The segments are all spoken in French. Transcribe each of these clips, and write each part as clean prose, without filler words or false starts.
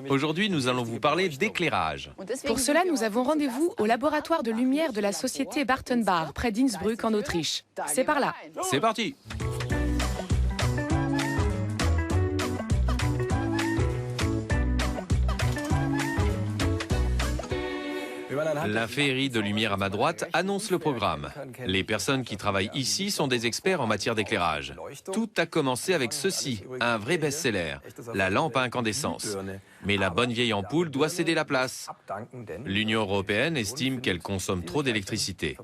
Aujourd'hui, nous allons vous parler d'éclairage. Pour cela, nous avons rendez-vous au laboratoire de lumière de la société Bartenbach, près d'Innsbruck, en Autriche. C'est par là. C'est parti! La féerie de lumière à ma droite annonce le programme. Les personnes qui travaillent ici sont des experts en matière d'éclairage. Tout a commencé avec ceci, un vrai best-seller, la lampe à incandescence. Mais la bonne vieille ampoule doit céder la place. L'Union européenne estime qu'elle consomme trop d'électricité.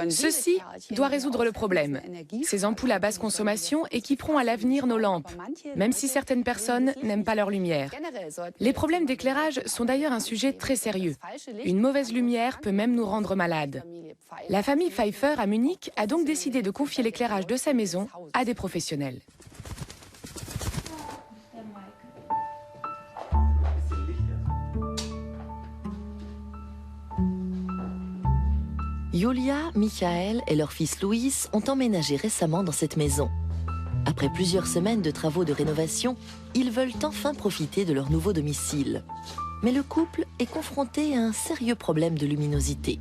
Ceci doit résoudre le problème. Ces ampoules à basse consommation équiperont à l'avenir nos lampes, même si certaines personnes n'aiment pas leur lumière. Les problèmes d'éclairage sont d'ailleurs un sujet très sérieux. Une mauvaise lumière peut même nous rendre malades. La famille Pfeiffer à Munich a donc décidé de confier l'éclairage de sa maison à des professionnels. Julia, Michael et leur fils Louis ont emménagé récemment dans cette maison. Après plusieurs semaines de travaux de rénovation, ils veulent enfin profiter de leur nouveau domicile. Mais le couple est confronté à un sérieux problème de luminosité.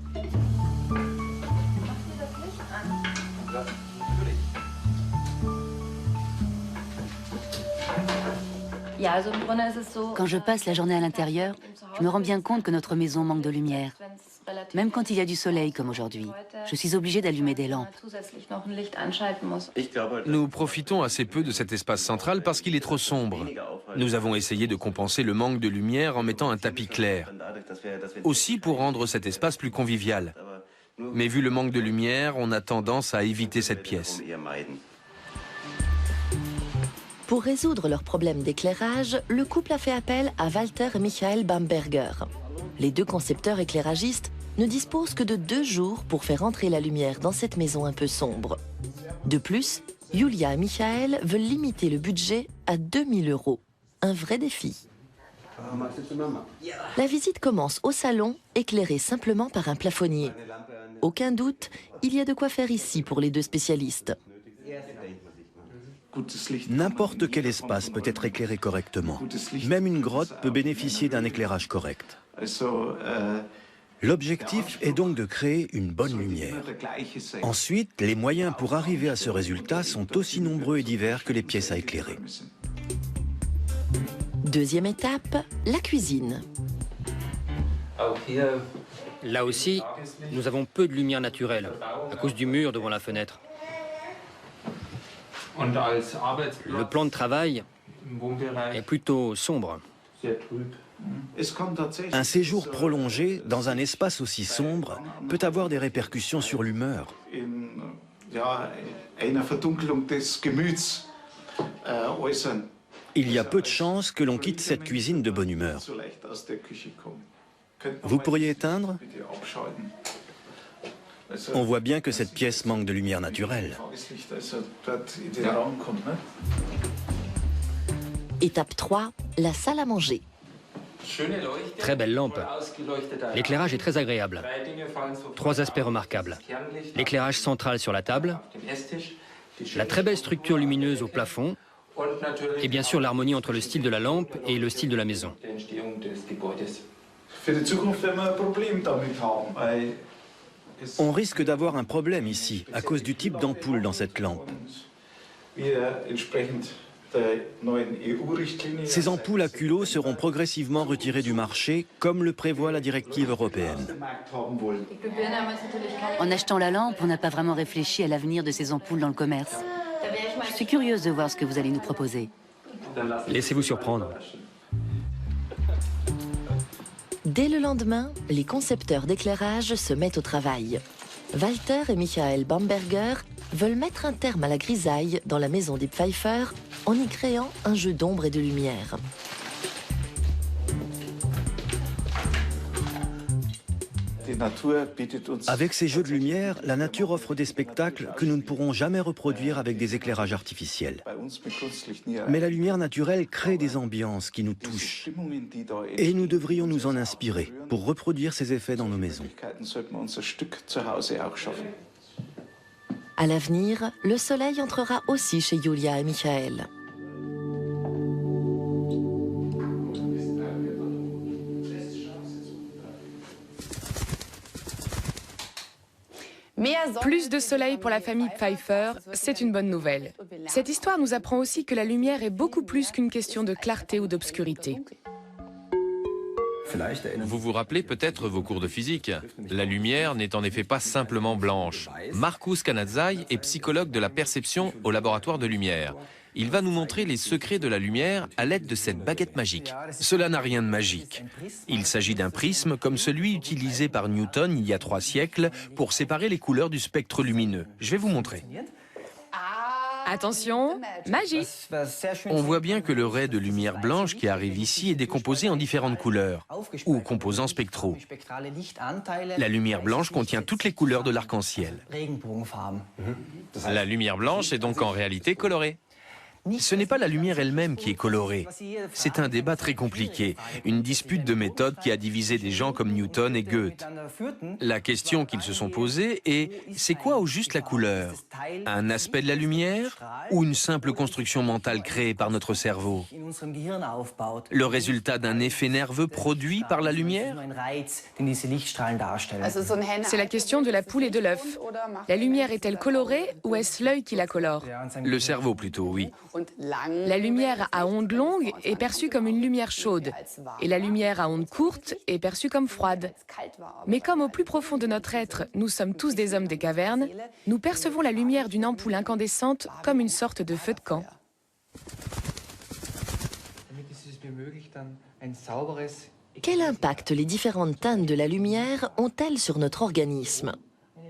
Quand je passe la journée à l'intérieur, je me rends bien compte que notre maison manque de lumière. Même quand il y a du soleil comme aujourd'hui, je suis obligée d'allumer des lampes. Nous profitons assez peu de cet espace central parce qu'il est trop sombre. Nous avons essayé de compenser le manque de lumière en mettant un tapis clair. Aussi pour rendre cet espace plus convivial. Mais vu le manque de lumière, on a tendance à éviter cette pièce. Pour résoudre leur problème d'éclairage, le couple a fait appel à Walter et Michael Bamberger. Les deux concepteurs éclairagistes ne disposent que de 2 jours pour faire entrer la lumière dans cette maison un peu sombre. De plus, Julia et Michael veulent limiter le budget à 2000 €. Un vrai défi. La visite commence au salon, éclairé simplement par un plafonnier. Aucun doute, il y a de quoi faire ici pour les deux spécialistes. N'importe quel espace peut être éclairé correctement. Même une grotte peut bénéficier d'un éclairage correct. L'objectif est donc de créer une bonne lumière. Ensuite, les moyens pour arriver à ce résultat sont aussi nombreux et divers que les pièces à éclairer. Deuxième étape, la cuisine. Là aussi, nous avons peu de lumière naturelle, à cause du mur devant la fenêtre. Le plan de travail est plutôt sombre. Un séjour prolongé dans un espace aussi sombre peut avoir des répercussions sur l'humeur. Il y a peu de chances que l'on quitte cette cuisine de bonne humeur. Vous pourriez éteindre ? On voit bien que cette pièce manque de lumière naturelle. Étape 3, la salle à manger. Très belle lampe. L'éclairage est très agréable. 3 aspects remarquables. L'éclairage central sur la table, la très belle structure lumineuse au plafond, et bien sûr l'harmonie entre le style de la lampe et le style de la maison. On risque d'avoir un problème ici, à cause du type d'ampoule dans cette lampe. Ces ampoules à culot seront progressivement retirées du marché, comme le prévoit la directive européenne. En achetant la lampe, on n'a pas vraiment réfléchi à l'avenir de ces ampoules dans le commerce. Je suis curieuse de voir ce que vous allez nous proposer. Laissez-vous surprendre. Dès le lendemain, les concepteurs d'éclairage se mettent au travail. Walter et Michael Bamberger veulent mettre un terme à la grisaille dans la maison des Pfeiffer en y créant un jeu d'ombre et de lumière. Avec ces jeux de lumière, la nature offre des spectacles que nous ne pourrons jamais reproduire avec des éclairages artificiels. Mais la lumière naturelle crée des ambiances qui nous touchent. Et nous devrions nous en inspirer pour reproduire ces effets dans nos maisons. À l'avenir, le soleil entrera aussi chez Julia et Michael. Plus de soleil pour la famille Pfeiffer, c'est une bonne nouvelle. Cette histoire nous apprend aussi que la lumière est beaucoup plus qu'une question de clarté ou d'obscurité. Vous vous rappelez peut-être vos cours de physique. La lumière n'est en effet pas simplement blanche. Markus Kanatzai est psychologue de la perception au laboratoire de lumière. Il va nous montrer les secrets de la lumière à l'aide de cette baguette magique. Cela n'a rien de magique. Il s'agit d'un prisme comme celui utilisé par Newton il y a 3 siècles pour séparer les couleurs du spectre lumineux. Je vais vous montrer. Attention, magie! On voit bien que le ray de lumière blanche qui arrive ici est décomposé en différentes couleurs, ou composants spectraux. La lumière blanche contient toutes les couleurs de l'arc-en-ciel. La lumière blanche est donc en réalité colorée. Ce n'est pas la lumière elle-même qui est colorée. C'est un débat très compliqué, une dispute de méthode qui a divisé des gens comme Newton et Goethe. La question qu'ils se sont posée est, c'est quoi au juste la couleur? Un aspect de la lumière ou une simple construction mentale créée par notre cerveau? Le résultat d'un effet nerveux produit par la lumière? C'est la question de la poule et de l'œuf. La lumière est-elle colorée ou est-ce l'œil qui la colore? Le cerveau plutôt, oui. La lumière à ondes longues est perçue comme une lumière chaude et la lumière à ondes courtes est perçue comme froide. Mais comme au plus profond de notre être, nous sommes tous des hommes des cavernes, nous percevons la lumière d'une ampoule incandescente comme une sorte de feu de camp. Quel impact les différentes teintes de la lumière ont-elles sur notre organisme?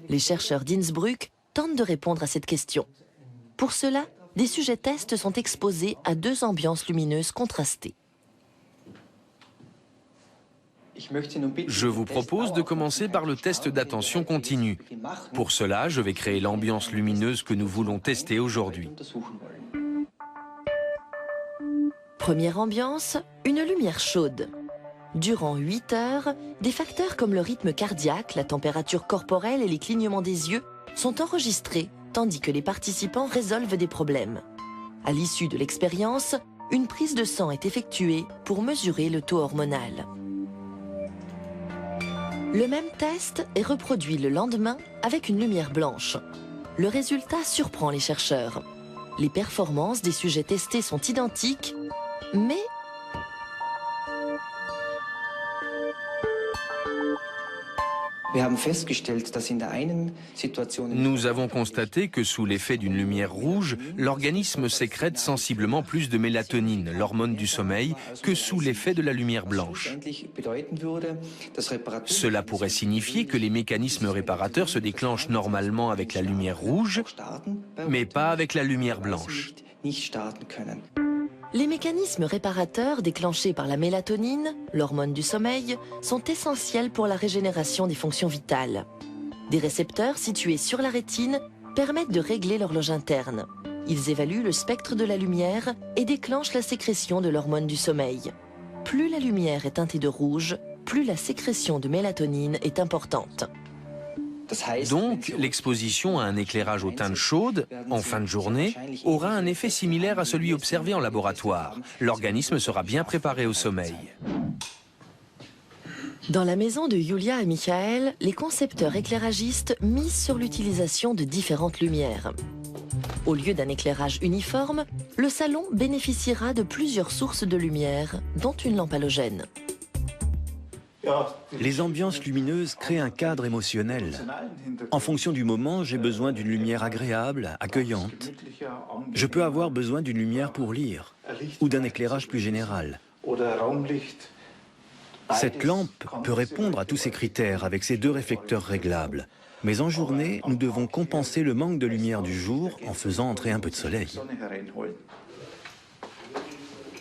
Les chercheurs d'Innsbruck tentent de répondre à cette question. Pour cela, des sujets tests sont exposés à 2 ambiances lumineuses contrastées. Je vous propose de commencer par le test d'attention continue. Pour cela, je vais créer l'ambiance lumineuse que nous voulons tester aujourd'hui. Première ambiance, une lumière chaude. Durant 8 heures, des facteurs comme le rythme cardiaque, la température corporelle et les clignements des yeux sont enregistrés, tandis que les participants résolvent des problèmes. À l'issue de l'expérience, une prise de sang est effectuée pour mesurer le taux hormonal. Le même test est reproduit le lendemain avec une lumière blanche. Le résultat surprend les chercheurs. Les performances des sujets testés sont identiques, mais Nous avons constaté que sous l'effet d'une lumière rouge, l'organisme sécrète sensiblement plus de mélatonine, l'hormone du sommeil, que sous l'effet de la lumière blanche. Cela pourrait signifier que les mécanismes réparateurs se déclenchent normalement avec la lumière rouge, mais pas avec la lumière blanche. les mécanismes réparateurs déclenchés par la mélatonine, l'hormone du sommeil, sont essentiels pour la régénération des fonctions vitales. Des récepteurs situés sur la rétine permettent de régler l'horloge interne. Ils évaluent le spectre de la lumière et déclenchent la sécrétion de l'hormone du sommeil. Plus la lumière est teintée de rouge, plus la sécrétion de mélatonine est importante. Donc, l'exposition à un éclairage aux teintes chaudes, en fin de journée, aura un effet similaire à celui observé en laboratoire. L'organisme sera bien préparé au sommeil. Dans la maison de Yulia et Michael, les concepteurs éclairagistes misent sur l'utilisation de différentes lumières. Au lieu d'un éclairage uniforme, le salon bénéficiera de plusieurs sources de lumière, dont une lampe halogène. Les ambiances lumineuses créent un cadre émotionnel. En fonction du moment, j'ai besoin d'une lumière agréable, accueillante. Je peux avoir besoin d'une lumière pour lire, ou d'un éclairage plus général. Cette lampe peut répondre à tous ces critères avec ses 2 réflecteurs réglables. Mais en journée, nous devons compenser le manque de lumière du jour en faisant entrer un peu de soleil.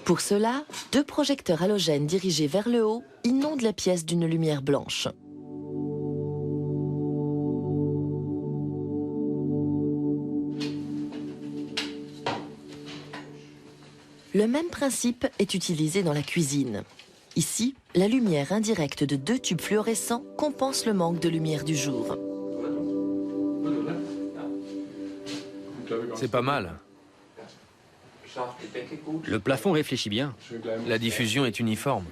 Pour cela, 2 projecteurs halogènes dirigés vers le haut inondent la pièce d'une lumière blanche. Le même principe est utilisé dans la cuisine. Ici, la lumière indirecte de 2 tubes fluorescents compense le manque de lumière du jour. C'est pas mal. Le plafond réfléchit bien. La diffusion est uniforme.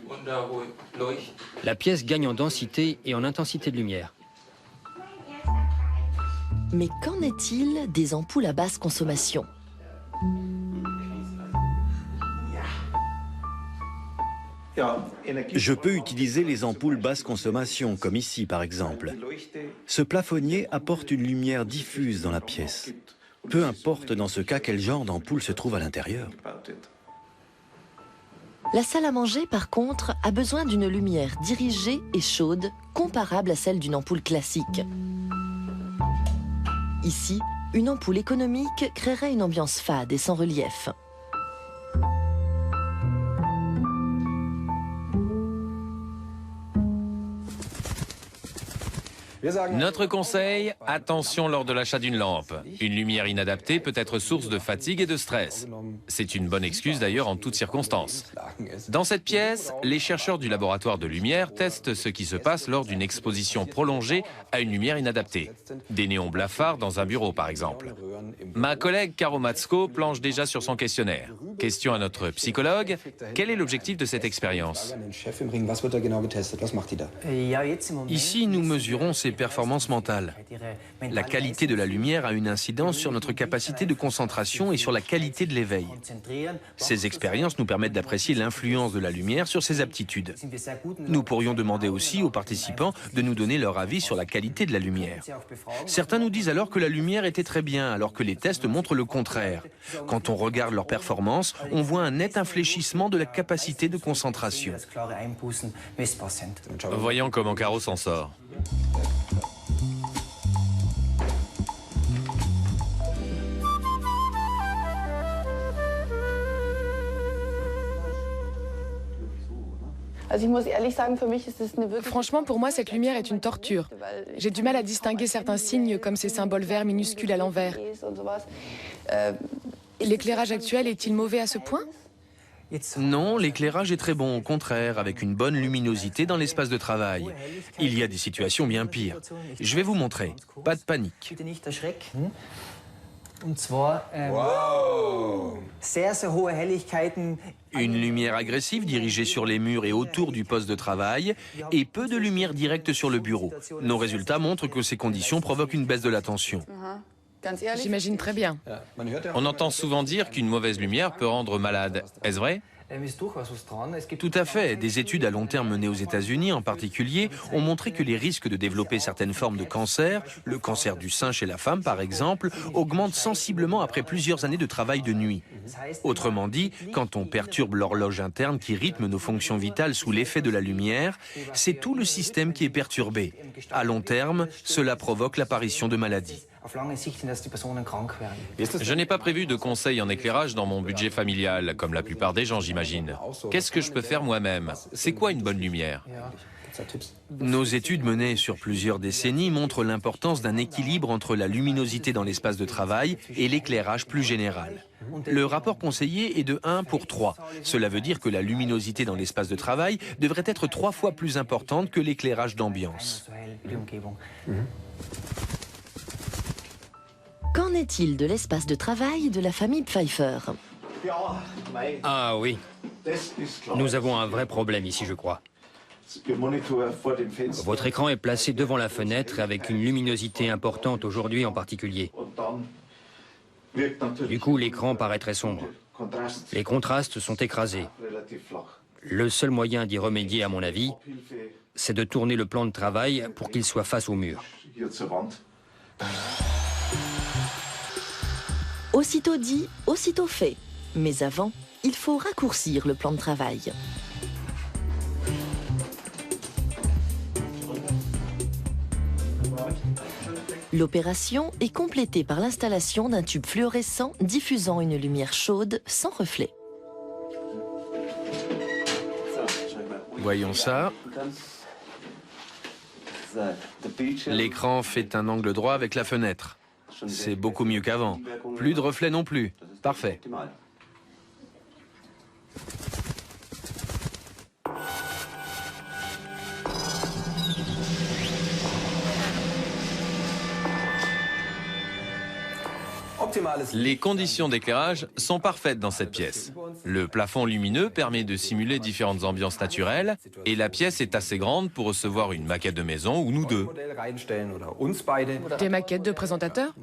La pièce gagne en densité et en intensité de lumière. Mais qu'en est-il des ampoules à basse consommation? Je peux utiliser les ampoules basse consommation, comme ici par exemple. Ce plafonnier apporte une lumière diffuse dans la pièce. Peu importe dans ce cas quel genre d'ampoule se trouve à l'intérieur. La salle à manger, par contre, a besoin d'une lumière dirigée et chaude, comparable à celle d'une ampoule classique. Ici, une ampoule économique créerait une ambiance fade et sans relief. Notre conseil, attention lors de l'achat d'une lampe. Une lumière inadaptée peut être source de fatigue et de stress. C'est une bonne excuse d'ailleurs en toutes circonstances. Dans cette pièce, les chercheurs du laboratoire de lumière testent ce qui se passe lors d'une exposition prolongée à une lumière inadaptée. Des néons blafards dans un bureau par exemple. Ma collègue Caro Matzko planche déjà sur son questionnaire. Question à notre psychologue, quel est l'objectif de cette expérience? Ici, nous mesurons ses performances mentales. La qualité de la lumière a une incidence sur notre capacité de concentration et sur la qualité de l'éveil. Ces expériences nous permettent d'apprécier l'influence de la lumière sur ses aptitudes. Nous pourrions demander aussi aux participants de nous donner leur avis sur la qualité de la lumière. Certains nous disent alors que la lumière était très bien, alors que les tests montrent le contraire. Quand on regarde leurs performances, on voit un net infléchissement de la capacité de concentration. Voyons comment Caro s'en sort. Franchement, pour moi, cette lumière est une torture. J'ai du mal à distinguer certains signes comme ces symboles verts minuscules à l'envers. L'éclairage actuel est-il mauvais à ce point? Non, l'éclairage est très bon, au contraire, avec une bonne luminosité dans l'espace de travail. Il y a des situations bien pires. Je vais vous montrer. Pas de panique. Une lumière agressive dirigée sur les murs et autour du poste de travail et peu de lumière directe sur le bureau. Nos résultats montrent que ces conditions provoquent une baisse de la tension. J'imagine très bien. On entend souvent dire qu'une mauvaise lumière peut rendre malade. Est-ce vrai? Tout à fait. Des études à long terme menées aux États-Unis en particulier ont montré que les risques de développer certaines formes de cancer, le cancer du sein chez la femme par exemple, augmentent sensiblement après plusieurs années de travail de nuit. Autrement dit, quand on perturbe l'horloge interne qui rythme nos fonctions vitales sous l'effet de la lumière, c'est tout le système qui est perturbé. À long terme, cela provoque l'apparition de maladies. Je n'ai pas prévu de conseils en éclairage dans mon budget familial, comme la plupart des gens, j'imagine. Qu'est-ce que je peux faire moi-même? C'est quoi une bonne lumière? Nos études menées sur plusieurs décennies montrent l'importance d'un équilibre entre la luminosité dans l'espace de travail et l'éclairage plus général. Le rapport conseillé est de 1 pour 3. Cela veut dire que la luminosité dans l'espace de travail devrait être 3 fois plus importante que l'éclairage d'ambiance. Qu'en est-il de l'espace de travail de la famille Pfeiffer? Ah oui, nous avons un vrai problème ici, je crois. Votre écran est placé devant la fenêtre avec une luminosité importante aujourd'hui en particulier. Du coup, l'écran paraît très sombre. Les contrastes sont écrasés. Le seul moyen d'y remédier, à mon avis, c'est de tourner le plan de travail pour qu'il soit face au mur. Aussitôt dit, aussitôt fait. Mais avant, il faut raccourcir le plan de travail. L'opération est complétée par l'installation d'un tube fluorescent diffusant une lumière chaude sans reflet. Voyons ça. L'écran fait un angle droit avec la fenêtre. C'est beaucoup mieux qu'avant. Plus de reflets non plus. Parfait. Les conditions d'éclairage sont parfaites dans cette pièce. Le plafond lumineux permet de simuler différentes ambiances naturelles et la pièce est assez grande pour recevoir une maquette de maison ou nous deux. Des maquettes de présentateurs?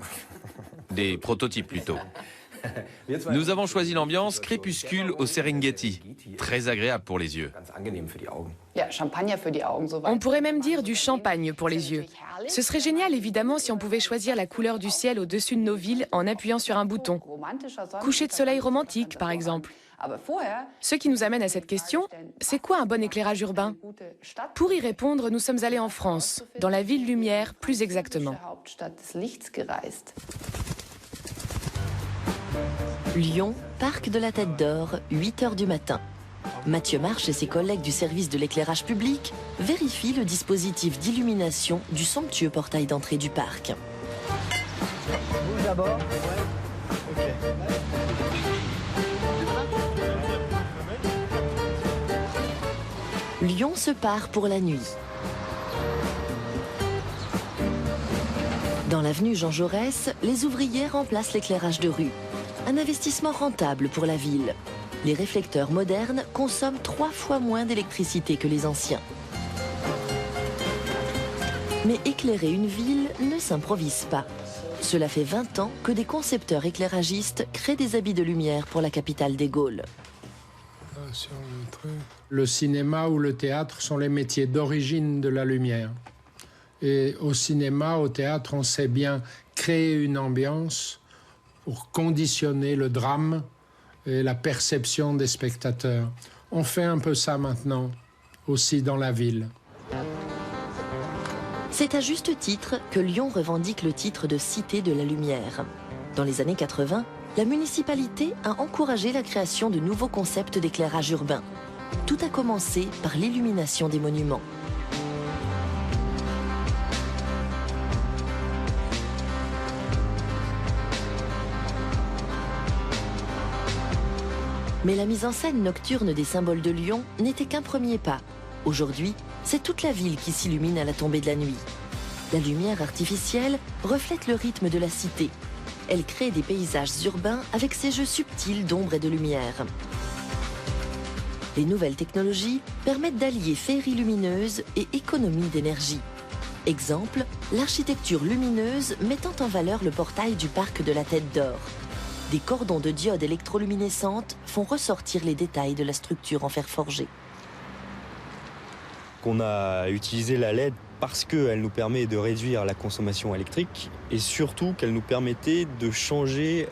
Des prototypes plutôt. Nous avons choisi l'ambiance crépuscule au Serengeti, très agréable pour les yeux. On pourrait même dire du champagne pour les yeux. Ce serait génial évidemment si on pouvait choisir la couleur du ciel au-dessus de nos villes en appuyant sur un bouton. Coucher de soleil romantique par exemple. Ce qui nous amène à cette question, c'est quoi un bon éclairage urbain? Pour y répondre, nous sommes allés en France, dans la ville lumière plus exactement. Lyon, parc de la Tête d'Or, 8 h du matin. Mathieu Marche et ses collègues du service de l'éclairage public vérifient le dispositif d'illumination du somptueux portail d'entrée du parc. Vous d'abord? Lyon se part pour la nuit. Dans l'avenue Jean Jaurès, les ouvriers remplacent l'éclairage de rue. Un investissement rentable pour la ville. Les réflecteurs modernes consomment 3 fois moins d'électricité que les anciens. Mais éclairer une ville ne s'improvise pas. Cela fait 20 ans que des concepteurs éclairagistes créent des habits de lumière pour la capitale des Gaules. Le cinéma ou le théâtre sont les métiers d'origine de la lumière. Et au cinéma, au théâtre, on sait bien créer une ambiance pour conditionner le drame et la perception des spectateurs. On fait un peu ça maintenant, aussi dans la ville. C'est à juste titre que Lyon revendique le titre de Cité de la Lumière. Dans les années 80, la municipalité a encouragé la création de nouveaux concepts d'éclairage urbain. Tout a commencé par l'illumination des monuments. Mais la mise en scène nocturne des symboles de Lyon n'était qu'un premier pas. Aujourd'hui, c'est toute la ville qui s'illumine à la tombée de la nuit. La lumière artificielle reflète le rythme de la cité. Elle crée des paysages urbains avec ses jeux subtils d'ombre et de lumière. Les nouvelles technologies permettent d'allier féerie lumineuse et économie d'énergie. Exemple, l'architecture lumineuse mettant en valeur le portail du parc de la Tête d'Or. Des cordons de diodes électroluminescentes font ressortir les détails de la structure en fer forgé. On a utilisé la LED parce qu'elle nous permet de réduire la consommation électrique et surtout qu'elle nous permettait de changer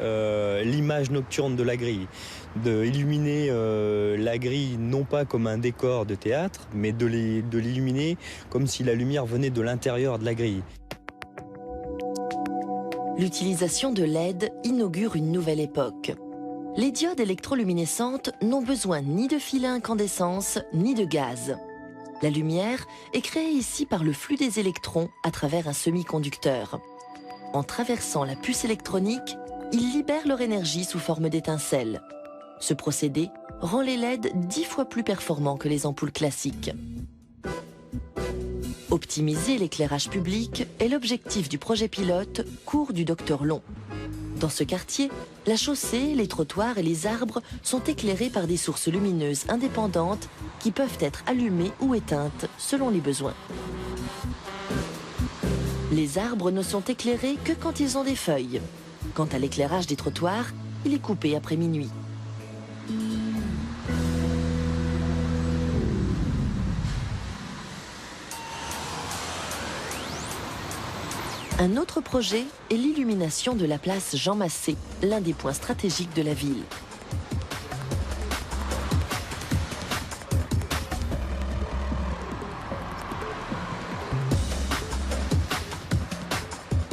l'image nocturne de la grille, d'illuminer la grille non pas comme un décor de théâtre, mais de l'illuminer comme si la lumière venait de l'intérieur de la grille. L'utilisation de LED inaugure une nouvelle époque. Les diodes électroluminescentes n'ont besoin ni de fils à incandescence, ni de gaz. La lumière est créée ici par le flux des électrons à travers un semi-conducteur. En traversant la puce électronique, ils libèrent leur énergie sous forme d'étincelles. Ce procédé rend les LED 10 fois plus performants que les ampoules classiques. Optimiser l'éclairage public est l'objectif du projet pilote Cours du Docteur Long. Dans ce quartier, la chaussée, les trottoirs et les arbres sont éclairés par des sources lumineuses indépendantes qui peuvent être allumées ou éteintes selon les besoins. Les arbres ne sont éclairés que quand ils ont des feuilles. Quant à l'éclairage des trottoirs, il est coupé après minuit. Un autre projet est l'illumination de la place Jean Massé, l'un des points stratégiques de la ville.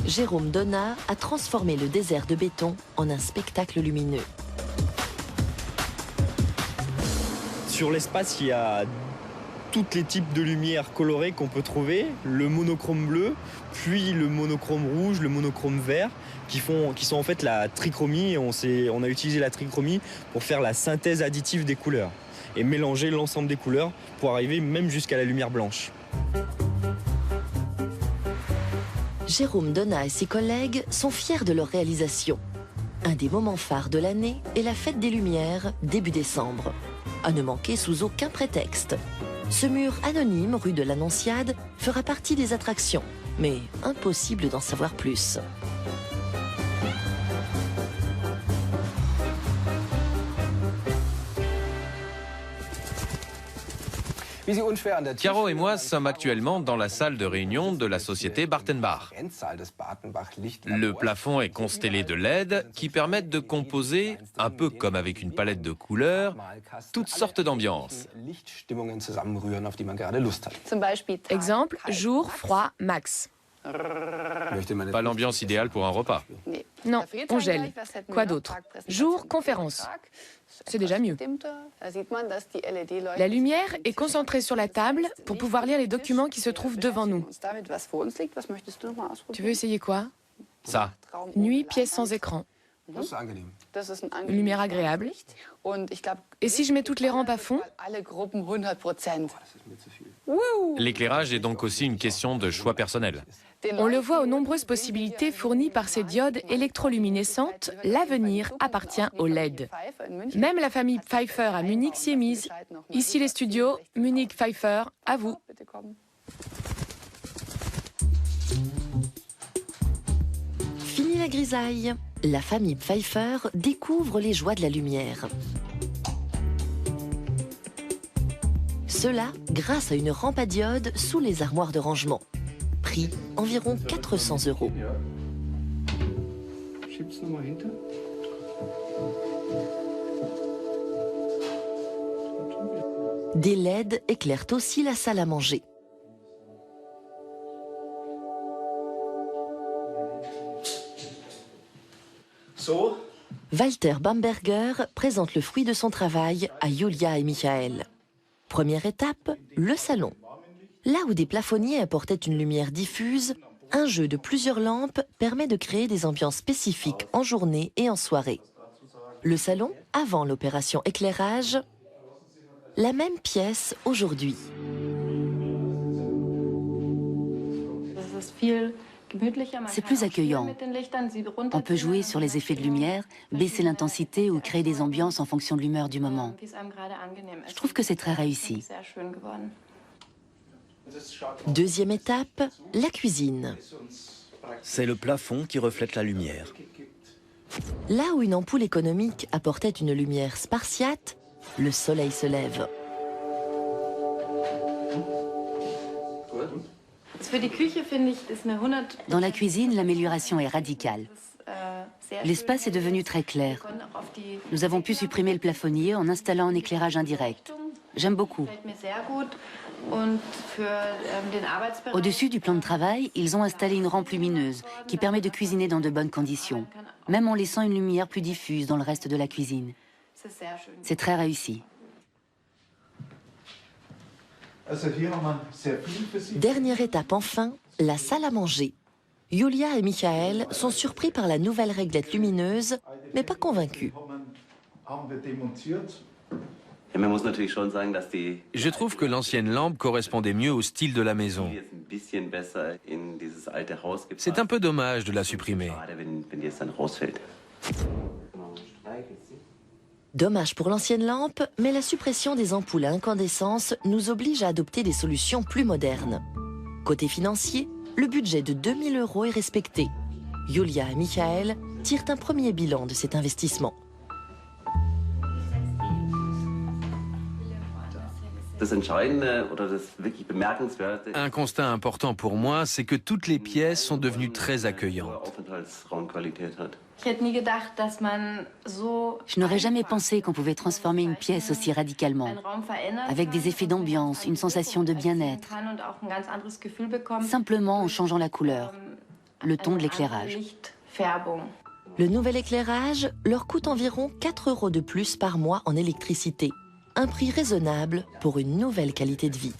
Jérôme Donat a transformé le désert de béton en un spectacle lumineux. Sur l'espace, il y a tous les types de lumière colorées qu'on peut trouver, le monochrome bleu, puis le monochrome rouge, le monochrome vert, qui sont en fait la trichromie. On a utilisé la trichromie pour faire la synthèse additive des couleurs et mélanger l'ensemble des couleurs pour arriver même jusqu'à la lumière blanche. Jérôme Donat et ses collègues sont fiers de leur réalisation. Un des moments phares de l'année est la fête des Lumières, début décembre. À ne manquer sous aucun prétexte. Ce mur anonyme, rue de l'Annonciade, fera partie des attractions, mais impossible d'en savoir plus. Caro et moi sommes actuellement dans la salle de réunion de la société Bartenbach. Le plafond est constellé de LED qui permettent de composer, un peu comme avec une palette de couleurs, toutes sortes d'ambiances. Exemple, jour, froid, max. Pas l'ambiance idéale pour un repas. Non, on gèle. Quoi d'autre? Jour, conférence. C'est déjà mieux. La lumière est concentrée sur la table pour pouvoir lire les documents qui se trouvent devant nous. Tu veux essayer quoi? Ça. Nuit, pièce sans écran. Une lumière agréable. Et si je mets toutes les rampes à fond? L'éclairage est donc aussi une question de choix personnel. On le voit aux nombreuses possibilités fournies par ces diodes électroluminescentes, l'avenir appartient au LED. Même la famille Pfeiffer à Munich s'y est mise. Ici les studios, Munich Pfeiffer, à vous. Fini la grisaille. La famille Pfeiffer découvre les joies de la lumière. Cela grâce à une rampe à diode sous les armoires de rangement. Prix environ 400 €. Des LED éclairent aussi la salle à manger. Walter Bamberger présente le fruit de son travail à Julia et Michael. Première étape, le salon. Là où des plafonniers apportaient une lumière diffuse, un jeu de plusieurs lampes permet de créer des ambiances spécifiques en journée et en soirée. Le salon, avant l'opération éclairage, la même pièce aujourd'hui. C'est plus accueillant. On peut jouer sur les effets de lumière, baisser l'intensité ou créer des ambiances en fonction de l'humeur du moment. Je trouve que c'est très réussi. Deuxième étape, la cuisine. C'est le plafond qui reflète la lumière. Là où une ampoule économique apportait une lumière spartiate, le soleil se lève. Dans la cuisine, l'amélioration est radicale. L'espace est devenu très clair. Nous avons pu supprimer le plafonnier en installant un éclairage indirect. J'aime beaucoup. Au-dessus du plan de travail, ils ont installé une rampe lumineuse qui permet de cuisiner dans de bonnes conditions, même en laissant une lumière plus diffuse dans le reste de la cuisine. C'est très réussi. Dernière étape enfin, la salle à manger. Julia et Michael sont surpris par la nouvelle réglette lumineuse, mais pas convaincus. Je trouve que l'ancienne lampe correspondait mieux au style de la maison. C'est un peu dommage de la supprimer. Dommage pour l'ancienne lampe, mais la suppression des ampoules à incandescence nous oblige à adopter des solutions plus modernes. Côté financier, le budget de 2000 € est respecté. Julia et Michael tirent un premier bilan de cet investissement. Un constat important pour moi, c'est que toutes les pièces sont devenues très accueillantes. Je n'aurais jamais pensé qu'on pouvait transformer une pièce aussi radicalement, avec des effets d'ambiance, une sensation de bien-être, simplement en changeant la couleur, le ton de l'éclairage. Le nouvel éclairage leur coûte environ 4 € de plus par mois en électricité. Un prix raisonnable pour une nouvelle qualité de vie.